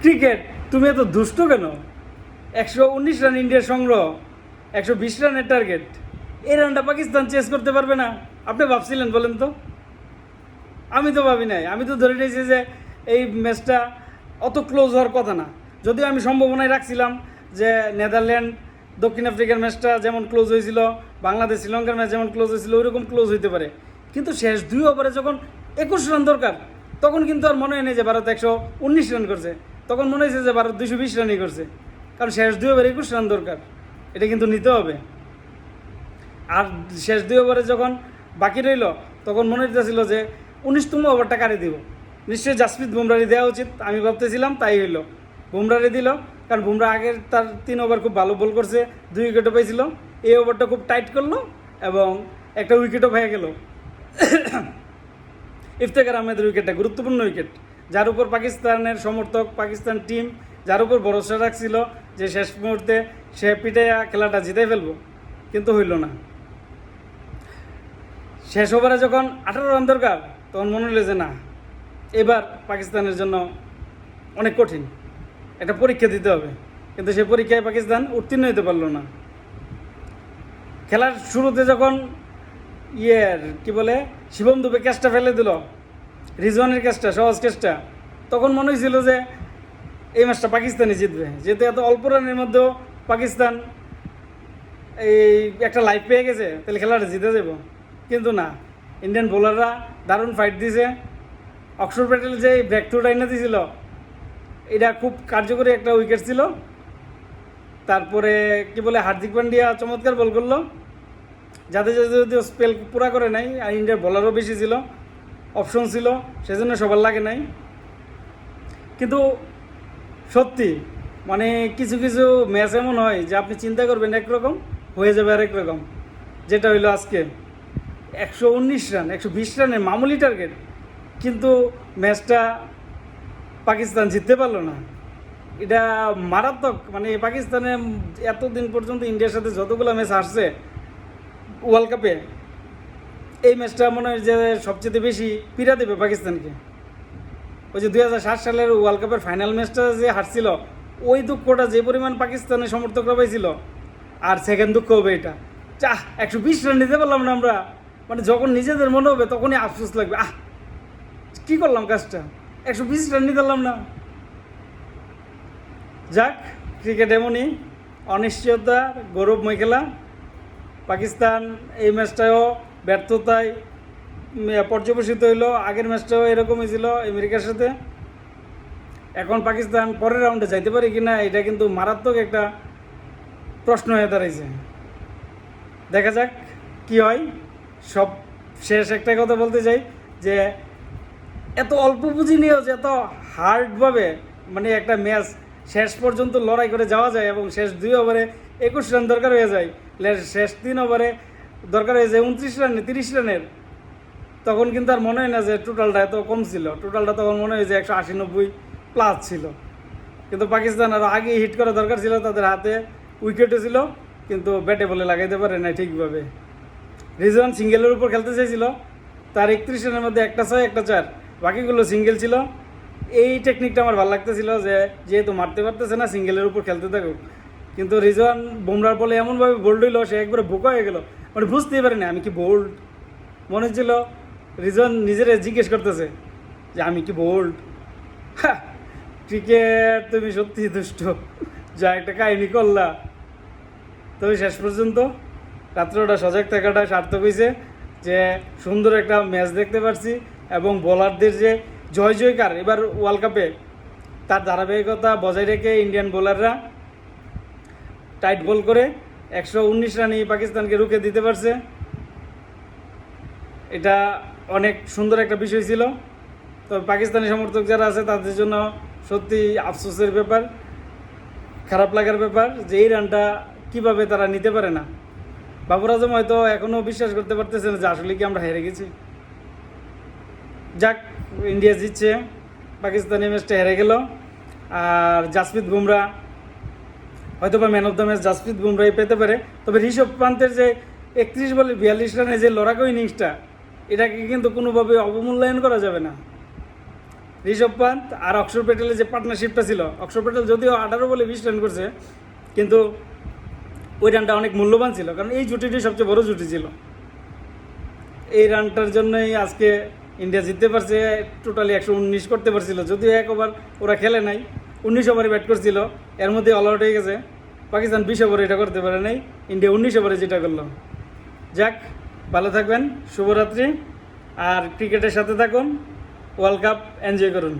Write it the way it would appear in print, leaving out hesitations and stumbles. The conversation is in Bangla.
ক্রিকেট তুমি এত দুষ্ট কেন? 119 রান ইন্ডিয়ার সংগ্রহ, 120 রানের টার্গেট, এই রানটা পাকিস্তান চেস করতে পারবে না? আপনি ভাবছিলেন বলেন তো? আমি তো ভাবি নাই। আমি তো ধরে নিয়েছি যে এই ম্যাচটা অত ক্লোজ হওয়ার কথা না। যদিও আমি সম্ভাবনায় রাখছিলাম যে নেদারল্যান্ড দক্ষিণ আফ্রিকার ম্যাচটা যেমন ক্লোজ হয়েছিল, বাংলাদেশ শ্রীলঙ্কার ম্যাচ যেমন ক্লোজ হয়েছিল, ওইরকম ক্লোজ হইতে পারে। কিন্তু শেষ 2 ওভারে যখন 21 রান দরকার, তখন কিন্তু আর মনে হয় না যে ভারত 119 রান করছে। তখন মনে হয়েছে যে ভারত 220 রানই করছে, কারণ শেষ 2 ওভারে 21 রান দরকার। এটা কিন্তু নিতে হবে। আর শেষ 2 ওভারে যখন বাকি রইল, তখন মনে হইতেছিল যে 19তম ওভারটা কারে দিব। নিশ্চয়ই জাসপ্রীত বুমরারে দেওয়া উচিত, আমি ভাবতেছিলাম। তাই হইল, বুমরারে দিল। কারণ বুমরা আগের তার 3 ওভার খুব ভালো বল করছে, 2 উইকেটও পাইছিল। এই ওভারটা খুব টাইট করলো এবং একটা উইকেটও পেয়ে গেল। ইফতেখার আহমেদের উইকেটটা গুরুত্বপূর্ণ উইকেট, যার উপর পাকিস্তানের সমর্থক, পাকিস্তান টিম যার উপর ভরসা রাখছিল যে শেষ মুহূর্তে সে পিটাইয়া খেলাটা জিতে ফেলবো, কিন্তু হইল না। শেষ ওভারে যখন 18 রান দরকার, তখন মনে হলো যে না, এবার পাকিস্তানের জন্য অনেক কঠিন, একটা পরীক্ষা দিতে হবে। কিন্তু সেই পরীক্ষায় পাকিস্তান উত্তীর্ণ হতে পারলো না। খেলার শুরুতে যখন কি বলে, শিবম দুবে ক্যাচটা ফেলে দিল, রিজওয়ানের ক্যাচটা, সহজ ক্যাচটা, তখন মনে হয়েছিল যে এই ম্যাচটা পাকিস্তানই জিতবে। যেহেতু এত অল্প রানের মধ্যেও পাকিস্তান এই একটা লাইফ পেয়ে গেছে, তাহলে খেলাটা জিতে যাব। কিন্তু না, ইন্ডিয়ান বোলাররা দারুণ ফাইট দিয়েছে। অক্ষর প্যাটেল যে ব্রেক থ্রুটা এনে দিয়েছিল, এটা খুব কার্যকরী একটা উইকেট ছিল। তারপরে কি বলে, হার্দিক পান্ডিয়া চমৎকার বল করলো। যাদের যদিও স্পেল পুরা করে নাই, আর ইন্ডিয়ার বলারও বেশি ছিল, অপশন ছিল, সেজন্য সবার লাগে নাই। কিন্তু সত্যি মানে কিছু কিছু ম্যাচ এমন হয় যে আপনি চিন্তা করবেন একরকম, হয়ে যাবে আরেক রকম। যেটা হইলো আজকে 119 রান, 120 রানের মামুলি টার্গেট, কিন্তু ম্যাচটা পাকিস্তান জিততে পারলো না। এটা মারাত্মক। মানে পাকিস্তানে এতদিন পর্যন্ত ইন্ডিয়ার সাথে যতগুলো ম্যাচ আসছে ওয়ার্ল্ড কাপে, এই ম্যাচটা মনে হয় যে সবচেয়ে বেশি পীড়া দেবে পাকিস্তানকে। ওই যে 2007 সালের ওয়ার্ল্ড কাপের ফাইনাল ম্যাচটা যে হারছিল, ওই দুঃখটা যে পরিমাণ পাকিস্তানের সমর্থকরা পাইছিল, আর সেকেন্ড দুঃখ হবে এটা, 120 রান নিতে পারলাম না আমরা। মানে যখন নিজেদের মনে হবে তখনই আফসোস লাগবে, কী করলাম কাজটা, 120 রান নিতে পারলাম না। যাক, ক্রিকেট এমনই অনিশ্চয়তার গৌরবময় খেলা। পাকিস্তান এই ম্যাচটাও ব্যর্থতায় পর্যবেসিত হইল। আগের ম্যাচটাও এরকমই ছিল আমেরিকার সাথে। এখন পাকিস্তান পরের রাউন্ডে যাইতে পারে কি না, এটা কিন্তু মারাত্মক একটা প্রশ্ন হয়ে দাঁড়াইছে। দেখা যাক কি হয়। সব শেষ একটা কথা বলতে চাই যে এত অল্প পুঁজি নিয়েও যে এত হার্ডভাবে মানে একটা ম্যাচ শেষ পর্যন্ত লড়াই করে যাওয়া যায়, এবং শেষ 2 ওভারে 21 রান দরকার হয়ে যায়, শেষ 3 ওভারে দরকার হয়ে যায় 29 রানের, 30 রানের, তখন কিন্তু আর মনে হয় না যে টোটালটা এত কম ছিল। টোটালটা তখন মনে হয় যে 180-90 প্লাস ছিল। কিন্তু পাকিস্তান আরও আগে হিট করা দরকার ছিল, তাদের হাতে উইকেটও ছিল, কিন্তু ব্যাটে বলে লাগাইতে পারে না ঠিকভাবে। রিজওয়ান সিঙ্গেলের উপর খেলতে চাইছিল, তার 31 রানের মধ্যে একটা 6 একটা 4, বাকিগুলো সিঙ্গেল ছিল। এই টেকনিকটা আমার ভালো লাগতেছিল যে যেহেতু মারতে পারতেছে না, সিঙ্গেলের উপর খেলতে থাকুক। কিন্তু রিজওয়ান বুমরার বলে এমনভাবে বোল্ড হইল, সে একবারে বোকা হয়ে গেল। মানে বুঝতেই পারেনি আমি কি বোল্ড। মনে হচ্ছিল রিজওয়ান নিজের জিজ্ঞেস করতেছে যে আমি কি বোল্ড। ক্রিকেট তুমি সত্যি দুষ্ট, যা একটা কাহিনী করলা। তবে শেষ পর্যন্ত রাত্রে ওটা সজাগ থাকাটা সার্থক হয়েছে, যে সুন্দর একটা ম্যাচ দেখতে পারছি। এবং বোলারদের যে জয় জয়কার এবার ওয়ার্ল্ড কাপে, তার ধারাবাহিকতা বজায় রেখে ইন্ডিয়ান বোলাররা টাইট বল করে 119 রানে পাকিস্তানকে রুখে দিতে পারছে। এটা অনেক সুন্দর একটা বিষয় ছিল। তবে পাকিস্তানি সমর্থক যারা আছে তাদের জন্য সত্যি আফসোসের ব্যাপার, খারাপ লাগার ব্যাপার যে এই রানটা কীভাবে তারা নিতে পারে না। বাবর আজম হয়তো এখনও বিশ্বাস করতে পারতেছে না যে আসলে কি আমরা হেরে গেছি। যাক, ইন্ডিয়া জিতছে, পাকিস্তানি ম্যাচটা হেরে গেল। আর জাসপ্রীত বুমরা হয়তো বা man of the match Jasprit বুমরাই পেতে পারে। তবে ঋষভ পান্তের যে 31 বলে 42 রানে যে লড়াকু ইনিংসটা, এটাকে কিন্তু কোনোভাবে অবমূল্যায়ন করা যাবে না। ঋষভ পান্ত আর অক্ষর প্যাটেলের যে পার্টনারশিপটা ছিল, অক্ষর প্যাটেল যদিও 18 বলে 20 রান করছে, কিন্তু ওই রানটা অনেক মূল্যবান ছিল, কারণ এই জুটিটি সবচেয়ে বড় জুটি ছিল। এই রানটার জন্যই আজকে ইন্ডিয়া জিততে পারছে। টোটালি 119 করতে পারছিল, যদিও এক ওভার ওরা খেলে নাই, 19 ওভারে ব্যাট করছিল, এর মধ্যে অল আউট হয়ে গেছে। পাকিস্তান 20 ওভারে এটা করতে পারে নাই, ইন্ডিয়া 19 ওভারে যেটা করলো। যাক, ভালো থাকবেন, শুভরাত্রি। আর ক্রিকেটের সাথে থাকুন, ওয়ার্ল্ড কাপ এনজয় করুন।